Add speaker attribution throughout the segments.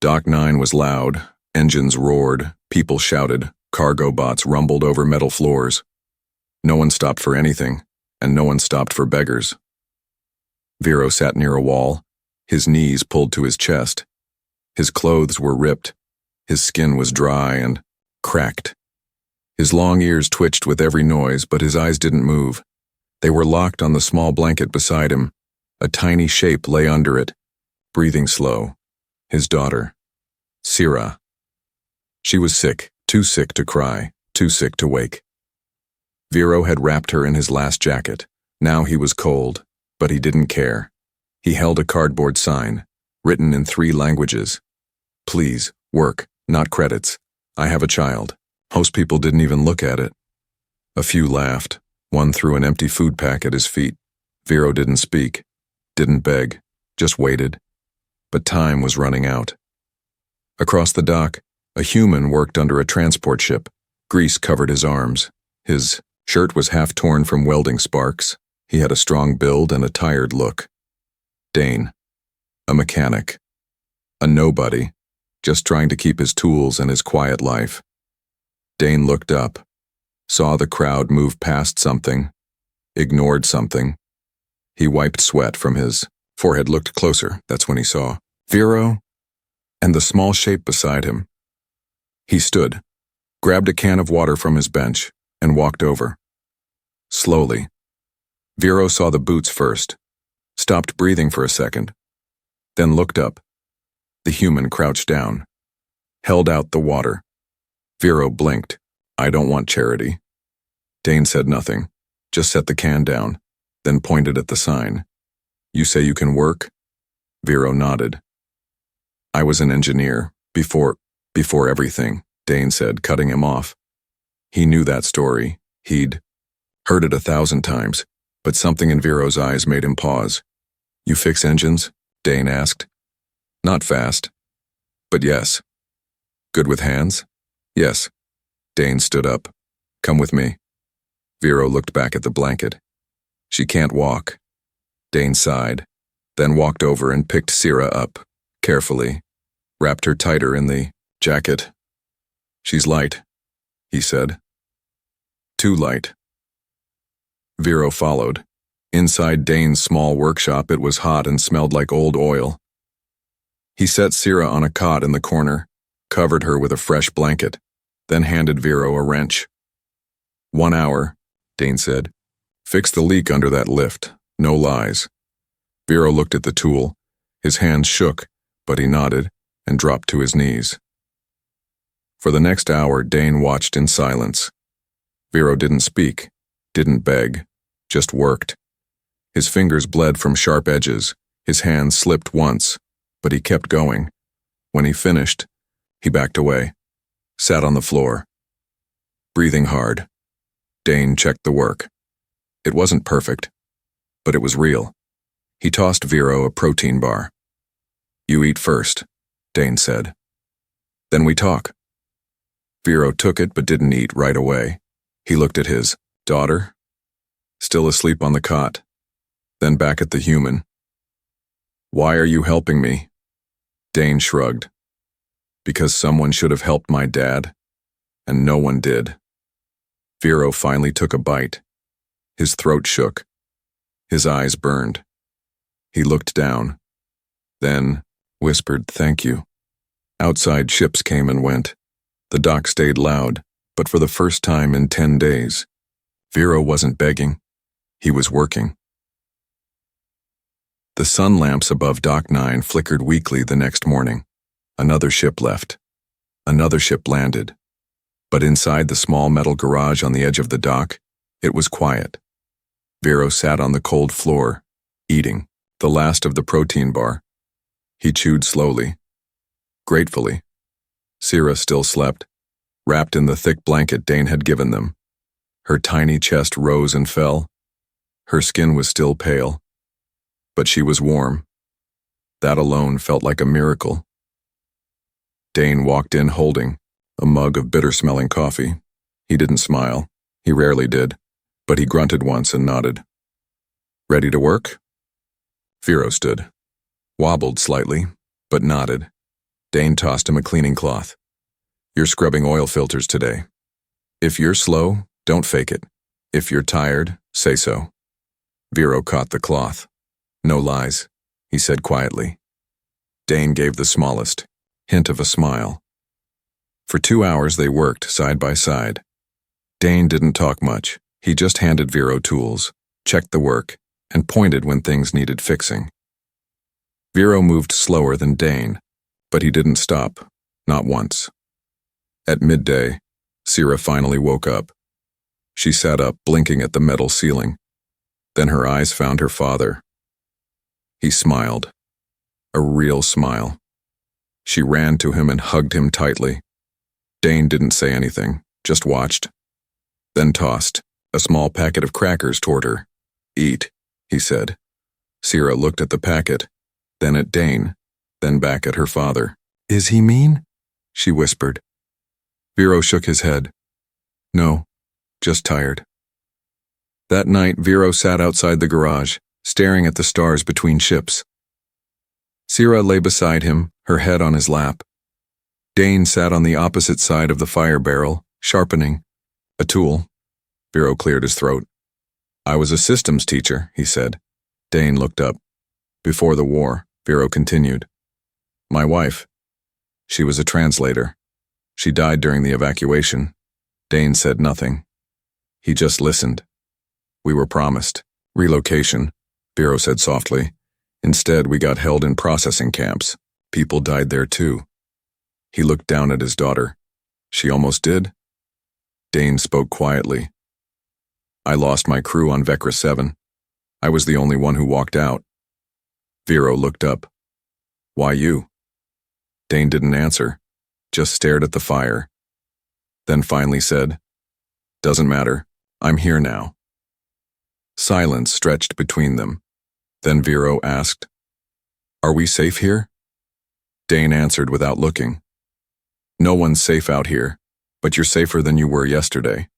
Speaker 1: Dock 9 was loud, engines roared, people shouted, cargo bots rumbled over metal floors. No one stopped for anything, and no one stopped for beggars. Vero sat near a wall, his knees pulled to his chest. His clothes were ripped, his skin was dry and cracked. His long ears twitched with every noise, but his eyes didn't move. They were locked on the small blanket beside him. A tiny shape lay under it, breathing slow. His daughter, Sira. She was sick, too sick to cry, too sick to wake. Vero had wrapped her in his last jacket. Now he was cold, but he didn't care. He held a cardboard sign, written in 3 languages. Please, work, not credits. I have a child. Most people didn't even look at it. A few laughed. One threw an empty food pack at his feet. Vero didn't speak, didn't beg, just waited. But time was running out. Across the dock, a human worked under a transport ship. Grease covered his arms. His shirt was half torn from welding sparks. He had a strong build and a tired look. Dane. A mechanic. A nobody, just trying to keep his tools and his quiet life. Dane looked up, saw the crowd move past something, ignored something. He wiped sweat from his forehead, looked closer. That's when he saw Vero and the small shape beside him. He stood, grabbed a can of water from his bench, and walked over. Slowly. Vero saw the boots first, stopped breathing for a second, then looked up. The human crouched down, held out the water. Vero blinked. I don't want charity. Dane said nothing, just set the can down, then pointed at the sign. You say you can work? Vero nodded. I was an engineer, before everything, Dane said, cutting him off. He knew that story. He'd heard it 1,000 times, but something in Vero's eyes made him pause. You fix engines? Dane asked. Not fast, but yes. Good with hands? Yes. Dane stood up. Come with me. Vero looked back at the blanket. She can't walk. Dane sighed, then walked over and picked Sira up, carefully, wrapped her tighter in the jacket. She's light, he said. Too light. Vero followed. Inside Dane's small workshop, it was hot and smelled like old oil. He set Sira on a cot in the corner, covered her with a fresh blanket, then handed Vero a wrench. 1 hour, Dane said. Fix the leak under that lift. No lies. Vero looked at the tool. His hands shook, but he nodded and dropped to his knees. For the next hour, Dane watched in silence. Vero didn't speak, didn't beg, just worked. His fingers bled from sharp edges. His hands slipped once, but he kept going. When he finished, he backed away, sat on the floor, breathing hard. Dane checked the work. It wasn't perfect, but it was real. He tossed Vero a protein bar. You eat first, Dane said. Then we talk. Vero took it but didn't eat right away. He looked at his daughter, still asleep on the cot, then back at the human. Why are you helping me? Dane shrugged. Because someone should have helped my dad, and no one did. Vero finally took a bite. His throat shook. His eyes burned. He looked down, then whispered, thank you. Outside ships came and went. The dock stayed loud, but for the first time in 10 days, Vero wasn't begging. He was working. The sun lamps above Dock 9 flickered weakly the next morning. Another ship left. Another ship landed. But inside the small metal garage on the edge of the dock, it was quiet. Vero sat on the cold floor, eating the last of the protein bar. He chewed slowly, gratefully. Sira still slept, wrapped in the thick blanket Dane had given them. Her tiny chest rose and fell. Her skin was still pale, but she was warm. That alone felt like a miracle. Dane walked in holding a mug of bitter-smelling coffee. He didn't smile. He rarely did, but he grunted once and nodded. Ready to work? Vero stood, wobbled slightly, but nodded. Dane tossed him a cleaning cloth. You're scrubbing oil filters today. If you're slow, don't fake it. If you're tired, say so. Vero caught the cloth. No lies, he said quietly. Dane gave the smallest hint of a smile. For 2 hours they worked side by side. Dane didn't talk much. He just handed Vero tools, checked the work, and pointed when things needed fixing. Vero moved slower than Dane, but he didn't stop, not once. At midday, Sira finally woke up. She sat up, blinking at the metal ceiling. Then her eyes found her father. He smiled. A real smile. She ran to him and hugged him tightly. Dane didn't say anything, just watched. Then tossed a small packet of crackers toward her. Eat, he said. Sira looked at the packet, then at Dane, then back at her father. Is he mean? She whispered. Vero shook his head. No, just tired. That night, Vero sat outside the garage, staring at the stars between ships. Sira lay beside him, her head on his lap. Dane sat on the opposite side of the fire barrel, sharpening a tool. Vero cleared his throat. I was a systems teacher, he said. Dane looked up. Before the war, Vero continued. My wife. She was a translator. She died during the evacuation. Dane said nothing. He just listened. We were promised relocation, Vero said softly. Instead, we got held in processing camps. People died there too. He looked down at his daughter. She almost did? Dane spoke quietly. I lost my crew on Vecra 7. I was the only one who walked out. Vero looked up. Why you? Dane didn't answer, just stared at the fire. Then finally said, Doesn't matter, I'm here now. Silence stretched between them. Then Vero asked, Are we safe here? Dane answered without looking. No one's safe out here, but you're safer than you were yesterday.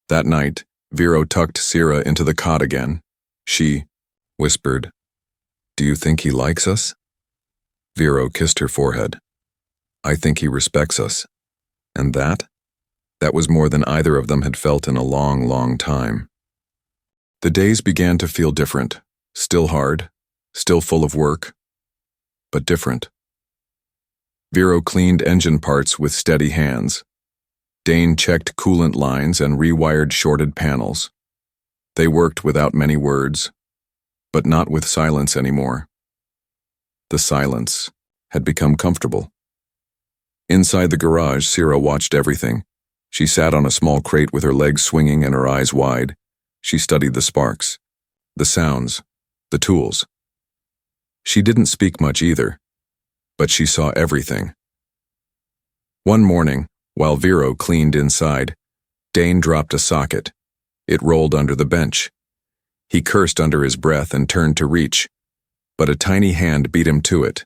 Speaker 1: That night, Vero tucked Sira into the cot again. She whispered, Do you think he likes us? Vero kissed her forehead. I think he respects us. And that was more than either of them had felt in a long, long time. The days began to feel different, still hard, still full of work, but different. Vero cleaned engine parts with steady hands. Dane checked coolant lines and rewired shorted panels. They worked without many words, but not with silence anymore. The silence had become comfortable. Inside the garage, Sira watched everything. She sat on a small crate with her legs swinging and her eyes wide. She studied the sparks, the sounds, the tools. She didn't speak much either, but she saw everything. One morning, while Vero cleaned inside, Dane dropped a socket. It rolled under the bench. He cursed under his breath and turned to reach, but a tiny hand beat him to it.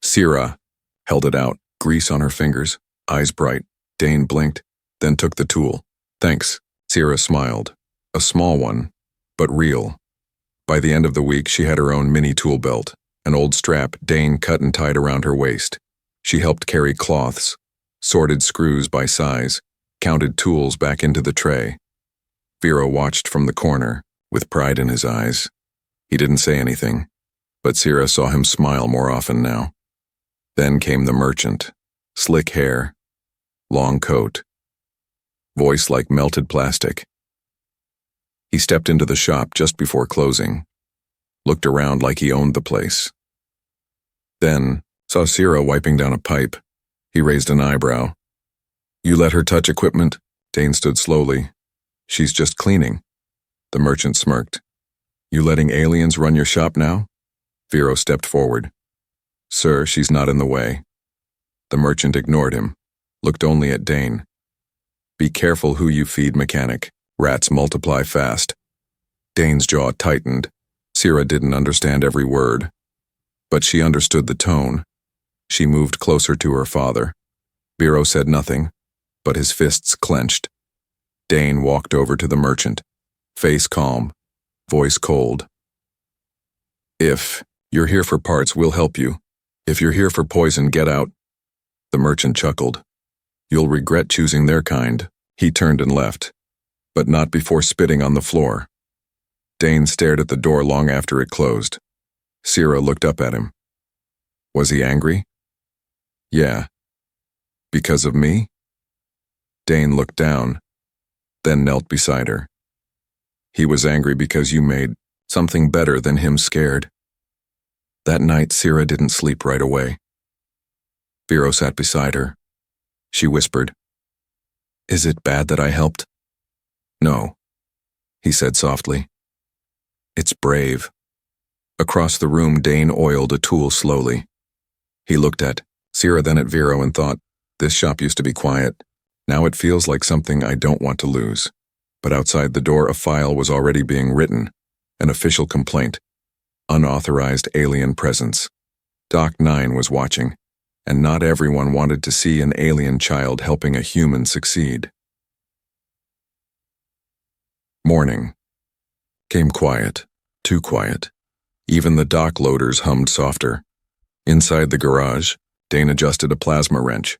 Speaker 1: Sira held it out, grease on her fingers, eyes bright. Dane blinked, then took the tool. Thanks, Sira smiled. A small one, but real. By the end of the week, she had her own mini tool belt, an old strap Dane cut and tied around her waist. She helped carry cloths, sorted screws by size, counted tools back into the tray. Vero watched from the corner, with pride in his eyes. He didn't say anything, but Sira saw him smile more often now. Then came the merchant, slick hair, long coat, voice like melted plastic. He stepped into the shop just before closing, looked around like he owned the place. Then saw Sira wiping down a pipe. He raised an eyebrow. You let her touch equipment? Dane stood slowly. She's just cleaning. The merchant smirked. You letting aliens run your shop now? Vero stepped forward. Sir, she's not in the way. The merchant ignored him, looked only at Dane. Be careful who you feed, mechanic. Rats multiply fast. Dane's jaw tightened. Sira didn't understand every word, but she understood the tone. She moved closer to her father. Vero said nothing, but his fists clenched. Dane walked over to the merchant, face calm, voice cold. If you're here for parts, we'll help you. If you're here for poison, get out. The merchant chuckled. You'll regret choosing their kind. He turned and left, but not before spitting on the floor. Dane stared at the door long after it closed. Sierra looked up at him. Was he angry? Yeah. Because of me? Dane looked down, then knelt beside her. He was angry because you made something better than him scared. That night, Sierra didn't sleep right away. Vero sat beside her. She whispered, Is it bad that I helped? No, he said softly. It's brave. Across the room, Dane oiled a tool slowly. He looked at Sierra, then at Vero, and thought, this shop used to be quiet. Now it feels like something I don't want to lose. But outside the door, a file was already being written, an official complaint. Unauthorized alien presence. Doc 9 was watching, and not everyone wanted to see an alien child helping a human succeed. Morning. Came quiet, too quiet. Even the dock loaders hummed softer. Inside the garage, Dane adjusted a plasma wrench.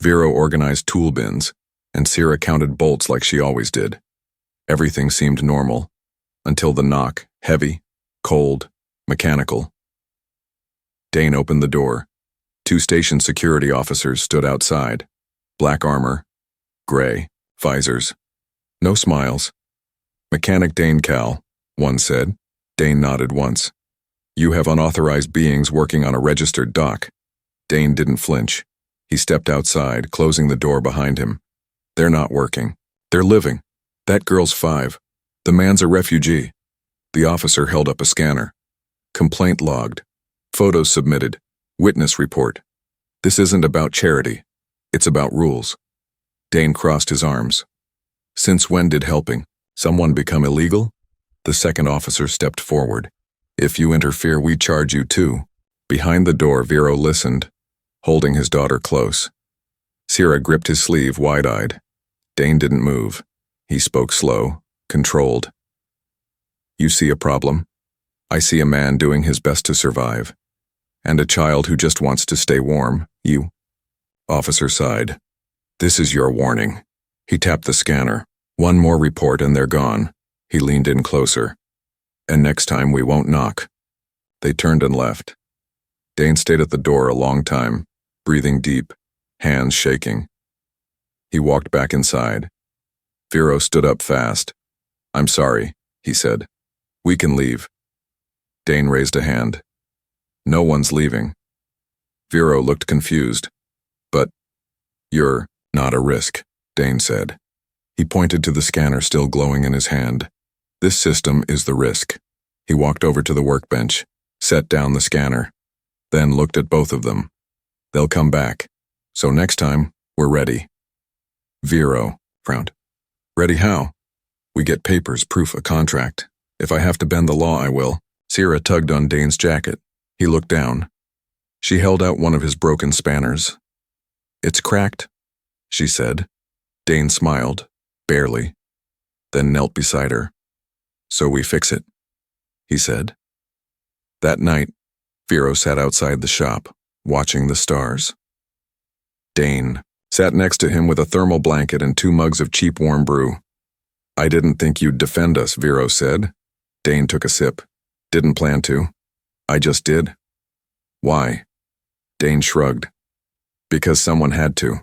Speaker 1: Vero organized tool bins, and Sierra counted bolts like she always did. Everything seemed normal, until the knock, heavy, cold, mechanical. Dane opened the door. 2 station security officers stood outside. Black armor, gray, visors. No smiles. Mechanic Dane Cal, one said. Dane nodded once. You have unauthorized beings working on a registered dock. Dane didn't flinch. He stepped outside, closing the door behind him. They're not working. They're living. That girl's 5. The man's a refugee. The officer held up a scanner. Complaint logged. Photos submitted. Witness report. This isn't about charity. It's about rules. Dane crossed his arms. Since when did helping someone become illegal? The second officer stepped forward. If you interfere, we charge you too. Behind the door, Vero listened, holding his daughter close. Sierra gripped his sleeve wide-eyed. Dane didn't move. He spoke slow, controlled. You see a problem? I see a man doing his best to survive. And a child who just wants to stay warm. You. Officer sighed. This is your warning. He tapped the scanner. One more report and they're gone. He leaned in closer. And next time we won't knock. They turned and left. Dane stayed at the door a long time, breathing deep, hands shaking. He walked back inside. Vero stood up fast. I'm sorry, he said. We can leave. Dane raised a hand. No one's leaving. Vero looked confused. But you're not a risk, Dane said. He pointed to the scanner still glowing in his hand. This system is the risk. He walked over to the workbench, set down the scanner, then looked at both of them. They'll come back. So next time, we're ready. Vero frowned. Ready how? We get papers, proof, a contract. If I have to bend the law, I will. Sierra tugged on Dane's jacket. He looked down. She held out one of his broken spanners. It's cracked, she said. Dane smiled, barely, then knelt beside her. So we fix it, he said. That night, Vero sat outside the shop, watching the stars. Dane sat next to him with a thermal blanket and 2 mugs of cheap warm brew. I didn't think you'd defend us, Vero said. Dane took a sip. Didn't plan to. I just did. Why? Dane shrugged. Because someone had to.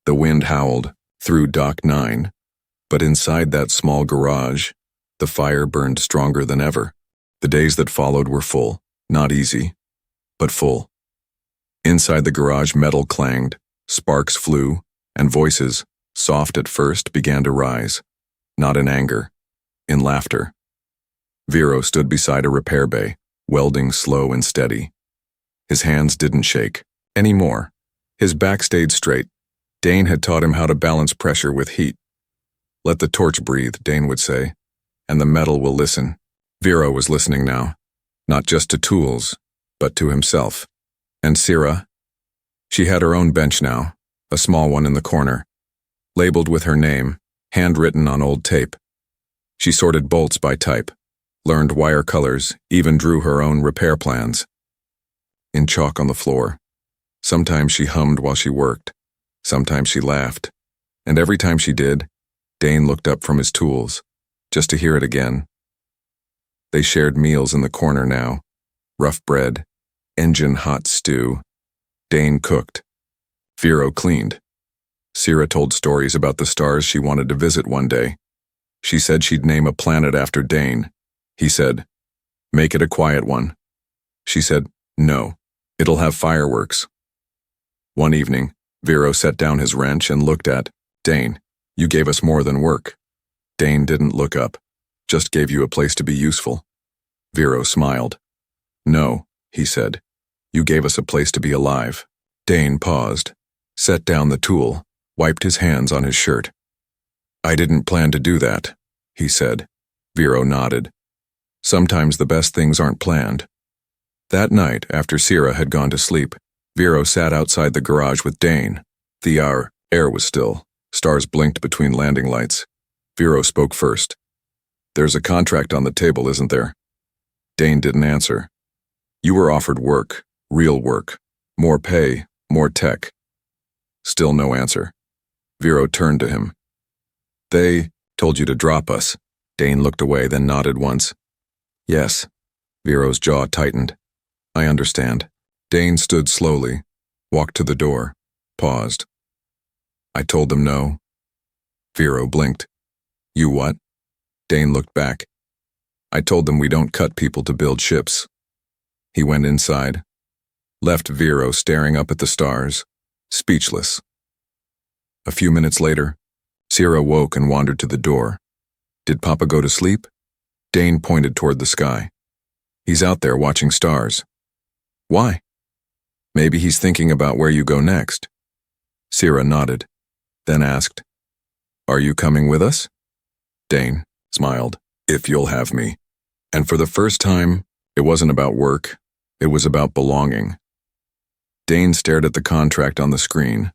Speaker 1: The wind howled through Dock 9, but inside that small garage, the fire burned stronger than ever. The days that followed were full, not easy, but full. Inside the garage, metal clanged, sparks flew, and voices, soft at first, began to rise, not in anger, in laughter. Vero stood beside a repair bay, welding slow and steady. His hands didn't shake, anymore. His back stayed straight. Dane had taught him how to balance pressure with heat. Let the torch breathe, Dane would say, and the metal will listen. Vero was listening now, not just to tools, but to himself. And Sierra? She had her own bench now, a small one in the corner, labeled with her name, handwritten on old tape. She sorted bolts by type, learned wire colors, even drew her own repair plans. in chalk on the floor. Sometimes she hummed while she worked. Sometimes she laughed. And every time she did, Dane looked up from his tools, just to hear it again. They shared meals in the corner now. Rough bread, engine hot stew. Dane cooked. Vero cleaned. Sierra told stories about the stars she wanted to visit one day. She said she'd name a planet after Dane. He said, "Make it a quiet one." She said, "No, it'll have fireworks." One evening, Vero set down his wrench and looked at Dane. "You gave us more than work." Dane didn't look up, just gave you a place to be useful. Vero smiled. "No," he said. "You gave us a place to be alive." Dane paused, set down the tool, wiped his hands on his shirt. "I didn't plan to do that," he said. Vero nodded. "Sometimes the best things aren't planned." That night, after Sierra had gone to sleep, Vero sat outside the garage with Dane. The air was still. Stars blinked between landing lights. Vero spoke first. "There's a contract on the table, isn't there?" Dane didn't answer. "You were offered work, real work, more pay, more tech." Still no answer. Vero turned to him. "They told you to drop us." Dane looked away, then nodded once. "Yes." Vero's jaw tightened. "I understand." Dane stood slowly, walked to the door, paused. "I told them no." Vero blinked. "You what?" Dane looked back. "I told them we don't cut people to build ships." He went inside, left Vero staring up at the stars, speechless. A few minutes later, Sierra woke and wandered to the door. "Did Papa go to sleep?" Dane pointed toward the sky. "He's out there watching stars." "Why?" "Maybe he's thinking about where you go next." Sierra nodded, then asked, "Are you coming with us?" Dane smiled. "If you'll have me." And for the first time, it wasn't about work, it was about belonging. Dane stared at the contract on the screen.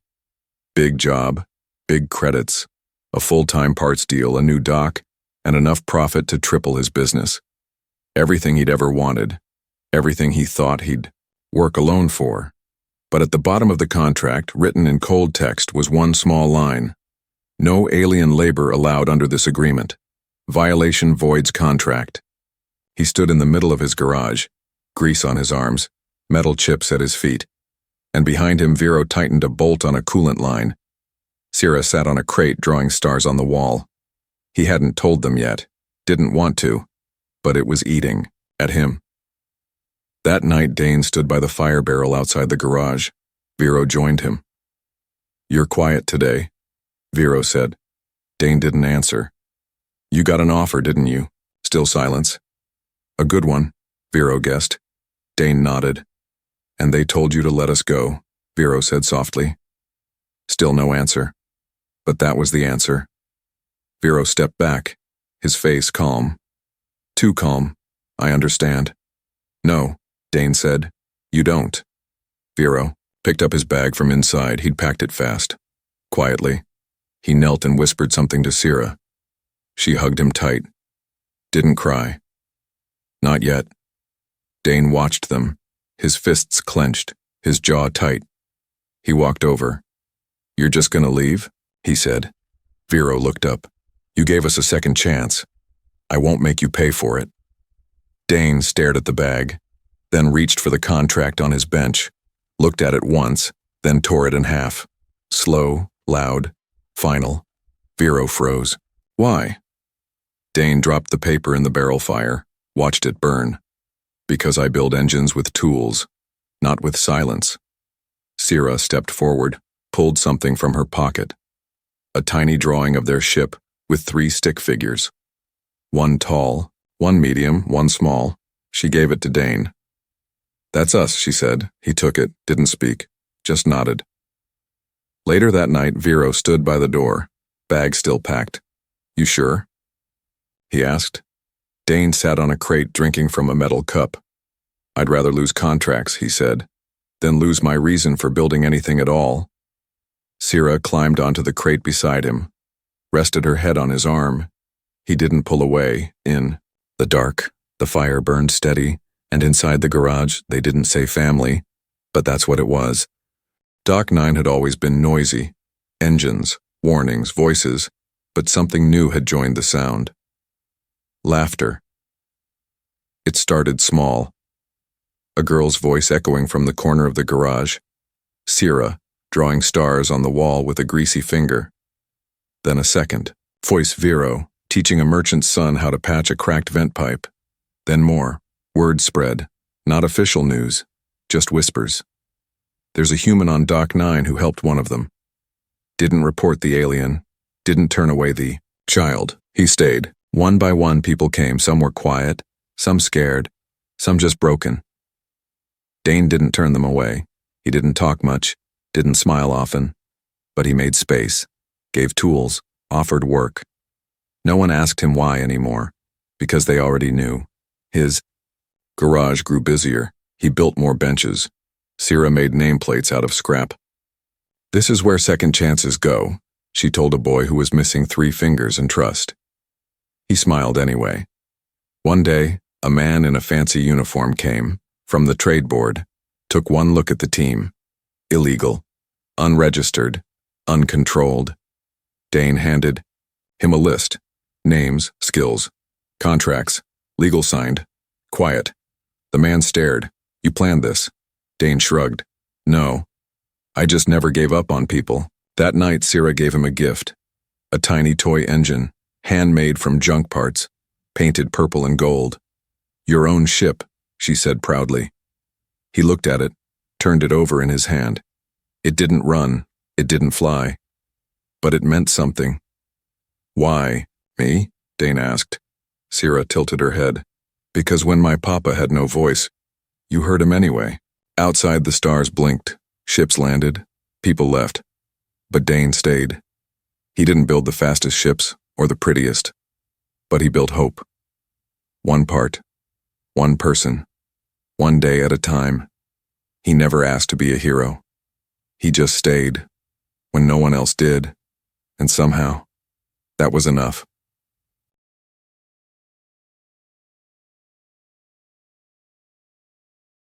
Speaker 1: Big job, big credits, a full-time parts deal, a new dock, and enough profit to triple his business. Everything he'd ever wanted, everything he thought he'd work alone for. But at the bottom of the contract, written in cold text, was one small line. "No alien labor allowed under this agreement. Violation voids contract." He stood in the middle of his garage, grease on his arms, metal chips at his feet, and behind him Vero tightened a bolt on a coolant line. Sierra sat on a crate drawing stars on the wall. He hadn't told them yet, didn't want to, but it was eating at him. That night Dane stood by the fire barrel outside the garage. Vero joined him. "You're quiet today," Vero said. Dane didn't answer. "You got an offer, didn't you?" Still silence. "A good one," Vero guessed. Dane nodded. "And they told you to let us go," Vero said softly. Still no answer. But that was the answer. Vero stepped back, his face calm. "Too calm. I understand." "No," Dane said. "You don't." Vero picked up his bag from inside. He'd packed it fast. Quietly, he knelt and whispered something to Sierra. She hugged him tight. Didn't cry. Not yet. Dane watched them, his fists clenched, his jaw tight. He walked over. "You're just gonna leave?" he said. Vero looked up. "You gave us a second chance. I won't make you pay for it." Dane stared at the bag, then reached for the contract on his bench, looked at it once, then tore it in half. Slow, loud, final. Vero froze. "Why?" Dane dropped the paper in the barrel fire, watched it burn. "Because I build engines with tools, not with silence." Sierra stepped forward, pulled something from her pocket. A tiny drawing of their ship with 3 stick figures. One tall, one medium, one small. She gave it to Dane. "That's us," she said. He took it, didn't speak, just nodded. Later that night, Vero stood by the door, bag still packed. "You sure?" he asked. Dane sat on a crate drinking from a metal cup. "I'd rather lose contracts," he said, "than lose my reason for building anything at all." Sierra climbed onto the crate beside him, rested her head on his arm. He didn't pull away. In the dark, the fire burned steady, And inside the garage, they didn't say family, but that's what it was. Dock 9 had always been noisy. Engines, warnings, voices, but something new had joined the sound. Laughter. It started small. A girl's voice echoing from the corner of the garage. Sierra, drawing stars on the wall with a greasy finger. Then a second. Voice Vero, teaching a merchant's son how to patch a cracked vent pipe. Then more. Word spread. Not official news, just whispers. There's a human on Dock 9 who helped one of them. Didn't report the alien. Didn't turn away the child. He stayed. One by one people came. Some were quiet, some scared, some just broken. Dane didn't turn them away. He didn't talk much, didn't smile often, but he made space, gave tools, offered work. No one asked him why anymore, because they already knew. His garage grew busier. He built more benches. Sierra made nameplates out of scrap. This is where second chances go, she told a boy who was missing 3 fingers in trust. He smiled anyway. One day, a man in a fancy uniform came, from the trade board, took one look at the team. Illegal, unregistered, uncontrolled. Dane handed him a list. Names, skills, contracts, legal signed, quiet. The man stared. You planned this? Dane shrugged. No. I just never gave up on people. That night, Sierra gave him a gift. A tiny toy engine, handmade from junk parts, painted purple and gold. Your own ship, she said proudly. He looked at it, turned it over in his hand. It didn't run, it didn't fly. But it meant something. Why, me? Dane asked. Sierra tilted her head. Because when my papa had no voice, you heard him anyway. Outside the stars blinked, ships landed, people left. But Dane stayed. He didn't build the fastest ships or the prettiest, but he built hope. One part, one person, one day at a time. He never asked to be a hero. He just stayed when no one else did, and somehow, that was enough.